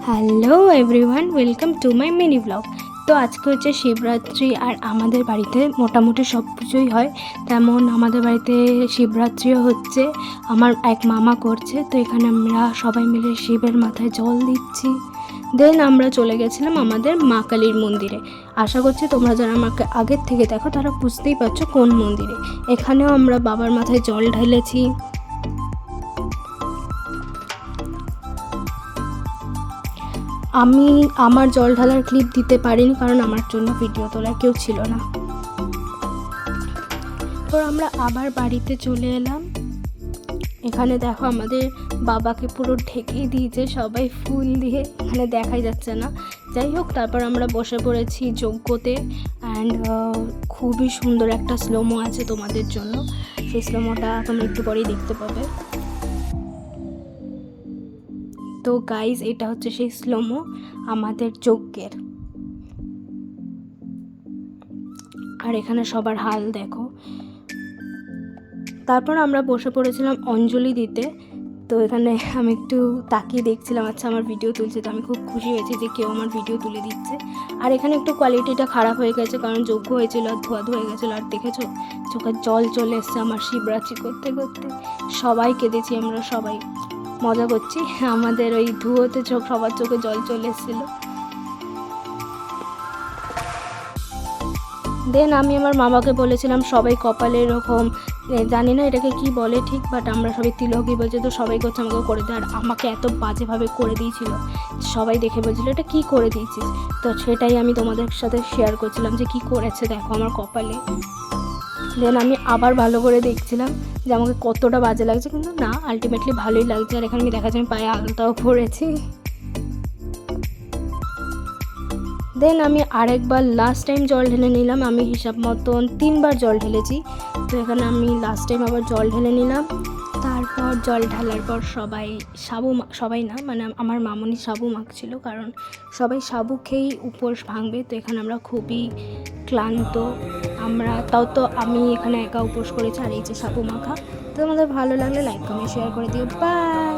Hello everyone, welcome to my mini blog. তো আজকে হচ্ছে শিবরাত্রি, আর আমাদের বাড়িতে মোটামুটি সব কিছুই হয়। তেমন আমাদের বাড়িতে শিবরাত্রিও হচ্ছে, আমার এক মামা করছে। তো এখানে আমরা সবাই মিলে শিবের মাথায় জল দিচ্ছি। দেন আমরা চলে গেছিলাম আমাদের মা কালীর মন্দিরে। আশা করছি তোমরা যারা আমাকে আগের থেকে দেখো তারা বুঝতেই পারছো কোন মন্দিরে। এখানেও আমরা বাবার মাথায় জল ঢেলেছি। আমি আমার জল ঢালার ক্লিপ দিতে পারিনি, কারণ আমার জন্য ভিডিও তোলার কেউ ছিল না। তো আমরা আবার বাড়িতে চলে এলাম। এখানে দেখো আমাদের বাবাকে পুরো ঢেকেই দিয়েছে সবাই ফুল দিয়ে, এখানে দেখাই যাচ্ছে না। যাই হোক, তারপর আমরা বসে পড়েছি যজ্ঞতে। অ্যান্ড খুবই সুন্দর একটা স্লোমো আছে তোমাদের জন্য, সেই স্লোমোটা তোমরা একটু পরেই দেখতে পাবে। তো গাইজ, এটা হচ্ছে সেই স্লোমো আমাদের যজ্ঞের। আর এখানে সবার হাল দেখো। তারপর আমরা বসে পড়েছিলাম অঞ্জলি দিতে। তো এখানে আমি একটু তাকিয়ে দেখছিলাম, আচ্ছা আমার ভিডিও তুলছে, তো আমি খুব খুশি হয়েছি যে কেউ আমার ভিডিও তুলে দিচ্ছে। আর এখানে একটু কোয়ালিটিটা খারাপ হয়ে গেছে, কারণ যজ্ঞ হয়েছিল আর ধোয়া হয়ে গেছিলো। আর দেখেছো চোখের জল চলে এসছে আমার শিবরাত্রি করতে করতে। সবাই কেঁদেছি, আমরা সবাই মজা করছি। আমাদের ওই ধুয়োতে সবার চোখে জল চলে এসেছিলো। দেন আমি আমার মামাকে বলেছিলাম সবাই কপালে এরকম, জানি না এটাকে কি বলে ঠিক, বাট আমরা সবাই তিলকই বলছি। তো সবাই করছে আমাকে করে দেয়, আর আমাকে এত বাজেভাবে করে দিয়েছিল, সবাই দেখে বলছিল এটা কি করে দিয়েছিস। তো সেটাই আমি তোমাদের সাথে শেয়ার করছিলাম যে কি করেছে দেখো আমার কপালে। দেন আমি আবার ভালো করে দেখছিলাম যে আমাকে কতটা বাজে লাগছে, কিন্তু না, আলটিমেটলি ভালোই লাগছে। আর এখানে আমি দেখাচ্ছি আমি পায়ে আলতাও পড়েছি। দেন আমি আরেকবার লাস্ট টাইম জল ঢেলে নিলাম। আমি হিসাব মতন 3বার জল ঢেলেছি। তো এখানে আমি লাস্ট টাইম আবার জল ঢেলে নিলাম। তারপর জল ঢালার পর সবাই না, মানে আমার মামনি সাবু মাখছিল, কারণ সবাই সাবু খেয়েই উপোস ভাঙবে। তো এখানে আমরা খুবই ক্লান্ত, তো আমি এখানে একা উপোস করেছি, আর এই যে সাবু মাখা। তো আমাদের ভালো লাগলে লাইক কমেন্ট শেয়ার করে দিও। বাই।